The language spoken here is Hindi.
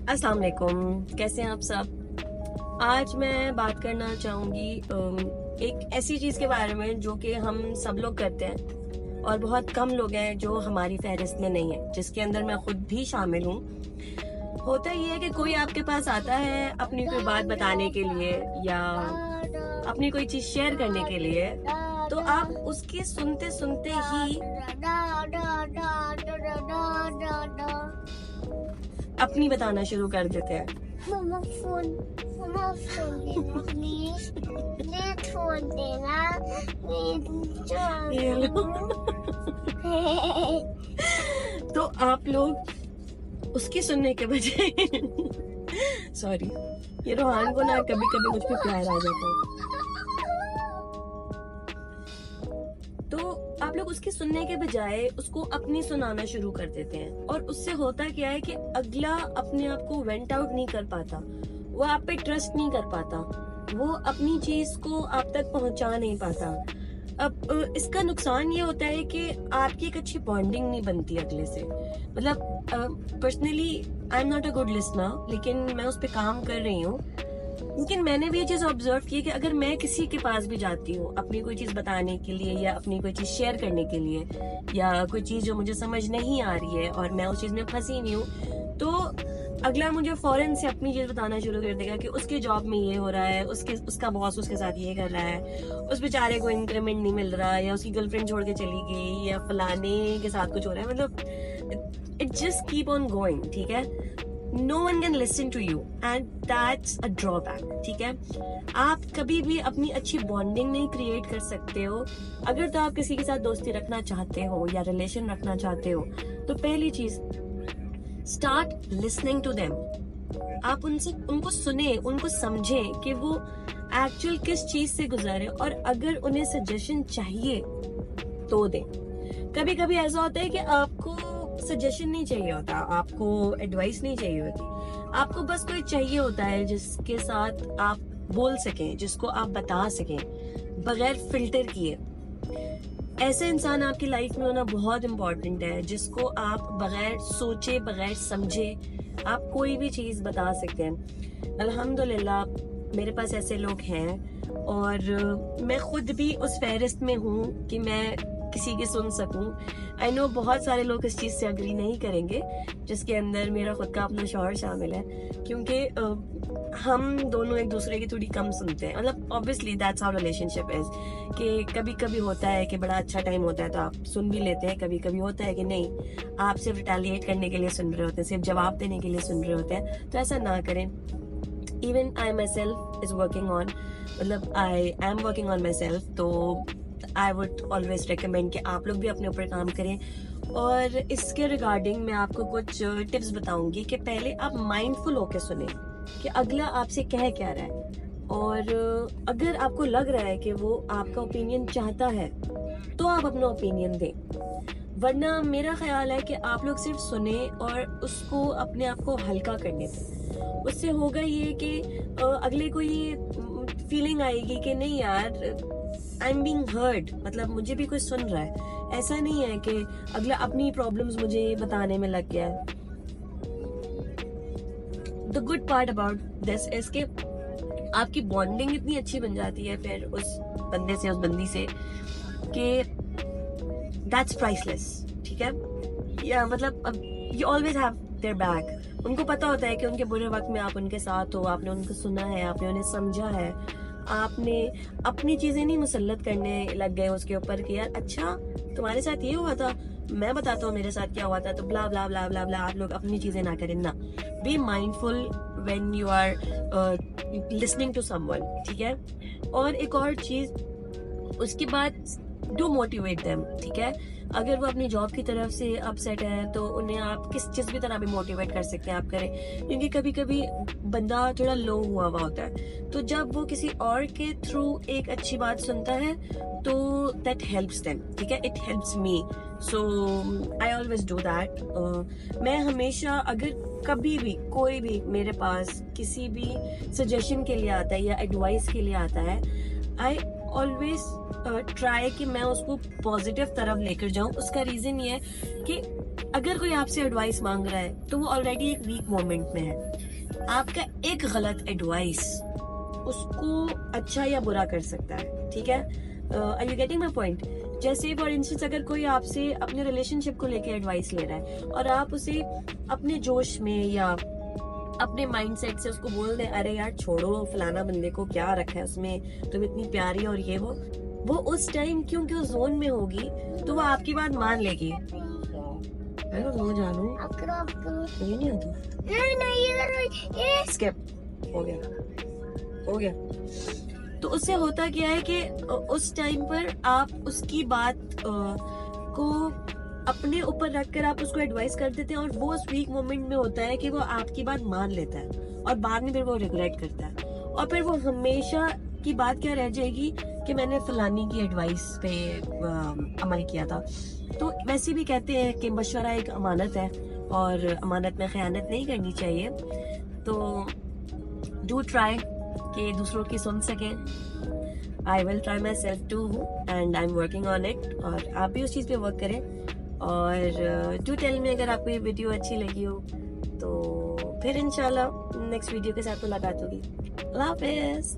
अस्सलाम वालेकुम, कैसे हैं आप सब। आज मैं बात करना चाहूँगी एक ऐसी चीज़ के बारे में जो कि हम सब लोग करते हैं और बहुत कम लोग हैं जो हमारी फहरिस्त में नहीं है, जिसके अंदर मैं खुद भी शामिल हूँ। होता ये है कि कोई आपके पास आता है अपनी कोई बात बताने के लिए या अपनी कोई चीज़ शेयर करने के लिए, तो आप उसकी सुनते सुनते ही अपनी बताना शुरू कर देते हैं। मम्मा फोन देना प्लीज, प्लीज फोन देना ये लो। तो आप लोग उसकी सुनने के बजाय सॉरी, ये रोहान को ना कभी कभी मुझ पे प्यार आ जाता है। तो आप लोग उसकी सुनने के बजाय उसको अपनी सुनाना शुरू कर देते हैं और उससे होता क्या है कि अगला अपने आप को वेंट आउट नहीं कर पाता, वो आप पे ट्रस्ट नहीं कर पाता, वो अपनी चीज को आप तक पहुंचा नहीं पाता। अब इसका नुकसान ये होता है कि आपकी एक अच्छी बॉन्डिंग नहीं बनती अगले से। मतलब personally I am not a good listener, लेकिन मैं उस पर काम कर रही हूँ। लेकिन मैंने भी ये चीज ऑब्जर्व की है कि अगर मैं किसी के पास भी जाती हूँ अपनी कोई चीज बताने के लिए या अपनी कोई चीज शेयर करने के लिए या कोई चीज जो मुझे समझ नहीं आ रही है और मैं उस चीज में फंसी नहीं हूँ, तो अगला मुझे फौरन से अपनी चीज बताना शुरू कर देगा कि उसके जॉब में ये हो रहा है, उसका बॉस उसके साथ ये कर रहा है, उस बेचारे को इंक्रीमेंट नहीं मिल रहा, या उसकी गर्लफ्रेंड छोड़ के चली गई, या फलाने के साथ कुछ हो रहा है। मतलब it just keep on going, ठीक है। No one can listen to you and that's a drawback, ठीक है। आप कभी भी अपनी अच्छी बॉन्डिंग नहीं क्रिएट कर सकते हो। अगर तो आप किसी के साथ दोस्ती रखना चाहते हो या रिलेशन रखना चाहते हो, तो पहली चीज, स्टार्ट लिसनिंग टू देम। आप उनको सुने, उनको समझे कि वो एक्चुअल किस चीज से गुजरे, और अगर उन्हें सजेशन चाहिए तो दे। कभी कभी ऐसा होता है कि आपको सजेशन नहीं चाहिए होता, आपको एडवाइस नहीं चाहिए होती, आपको बस कोई चाहिए होता है जिसके साथ आप बोल सकें, जिसको आप बता सकें बगैर फिल्टर किए। ऐसे इंसान आपकी लाइफ में होना बहुत इम्पोर्टेंट है, जिसको आप बगैर सोचे बगैर समझे आप कोई भी चीज बता सकते हैं। अल्हम्दुलिल्लाह मेरे पास ऐसे लोग हैं और मैं खुद भी उस फहरिस्त में हूँ कि मैं किसी की सुन सकूं। आई नो बहुत सारे लोग इस चीज से अग्री नहीं करेंगे, जिसके अंदर मेरा खुद का अपना शौहर शामिल है, क्योंकि हम दोनों एक दूसरे की थोड़ी कम सुनते हैं। मतलब obviously that's how relationship is, कि कभी कभी होता है कि बड़ा अच्छा टाइम होता है तो आप सुन भी लेते हैं, कभी कभी होता है कि नहीं, आप सिर्फ रिटेलिएट करने के लिए सुन रहे होते हैं, सिर्फ जवाब देने के लिए सुन रहे होते हैं। तो ऐसा ना करें। Even I myself is working on, मतलब I am working on myself, तो आई वुड ऑलवेज रिकमेंड कि आप लोग भी अपने ऊपर काम करें। और इसके रिगार्डिंग मैं आपको कुछ टिप्स बताऊंगी कि पहले आप माइंडफुल होकर सुने कि अगला आपसे कह क्या रहा है, और अगर आपको लग रहा है कि वो आपका ओपिनियन चाहता है तो आप अपना ओपिनियन दें। वरना मेरा ख्याल है कि आप लोग सिर्फ सुने और उसको अपने आप को हल्का करने दें। उससे होगा ये कि अगले को ये फीलिंग आएगी कि नहीं यार, आई एम बीइंग हर्ड, मतलब मुझे भी कोई सुन रहा है। ऐसा नहीं है कि अगला अपनी प्रॉब्लम्स मुझे बताने में लग गया है। The good part about this is कि आपकी बॉन्डिंग इतनी अच्छी बन जाती है फिर उस बंदे से, उस बंदी से, कि दैट्स प्राइसलेस, ठीक है। या मतलब you always have their back. उनको पता होता है कि उनके बुरे वक्त में आप उनके साथ हो, आपने उनको सुना है, आपने उन्हें समझा है, आपने अपनी चीजें नहीं मुसल्लत करने लग गए उसके ऊपर कि यार अच्छा तुम्हारे साथ ये हुआ था, मैं बताता हूँ मेरे साथ क्या हुआ था, तो ब्ला ब्ला ब्ला ब्ला ब्ला। आप लोग अपनी चीजें ना करें ना। Be mindful when you are listening to someone, ठीक है। और एक और चीज, उसके बाद डू मोटिवेट देम, ठीक है। अगर वो अपनी जॉब की तरफ से अपसेट है तो उन्हें आप जिस भी तरह भी मोटिवेट कर सकते हैं आप करें, क्योंकि कभी कभी बंदा थोड़ा लो हुआ होता है, तो जब वो किसी और के थ्रू एक अच्छी बात सुनता है तो दैट हेल्प्स देम, ठीक है। It helps me, so I always do that. मैं हमेशा, अगर कभी भी कोई भी मेरे पास किसी भी सजेशन के लिए आता है या एडवाइस के लिए आता है, आई ऑलवेज ट्राई कि मैं उसको पॉजिटिव तरफ लेकर जाऊं। उसका रीजन ये है कि अगर कोई आपसे एडवाइस मांग रहा है तो वो ऑलरेडी एक वीक मोमेंट में है। आपका एक गलत एडवाइस उसको अच्छा या बुरा कर सकता है, ठीक है? Are you getting my point? जैसे फॉर इंस्टेंस अगर कोई आपसे अपने रिलेशनशिप को लेके एडवाइस ले रहा है और आप उसे अपने जोश में या अपने माइंडसेट से उसको बोल दें, अरे यार छोड़ो फलाना बंदे को, क्या रखा है उसमें, तुम इतनी प्यारी और ये वो उस टाइम क्योंकि उस जोन में होगी तो वो आपकी बात मान लेगी। I don't know जानू, ये नहीं आता। नहीं स्किप हो गया। तो उससे होता क्या है कि उस टाइम पर आप उसकी बात को अपने ऊपर रखकर आप उसको एडवाइस कर देते हैं और वो उस वीक मोमेंट में होता है कि वो आपकी बात मान लेता है और बाद में फिर वो रिग्रेट करता है और फिर वो हमेशा की बात क्या रह जाएगी कि मैंने फलानी की एडवाइस पे अमल किया था। तो वैसे भी कहते हैं कि मशवरा एक अमानत है और अमानत में खयानत नहीं करनी चाहिए। तो डू ट्राई कि दूसरों की सुन सकें। I will try myself to and I am working on it, और आप भी उस चीज़ पे वर्क करें। और डू टेल मी अगर आपको ये वीडियो अच्छी लगी हो तो फिर इंशाल्लाह नेक्स्ट वीडियो के साथ मुलाकात होगी। अल्लाह हाफिज़।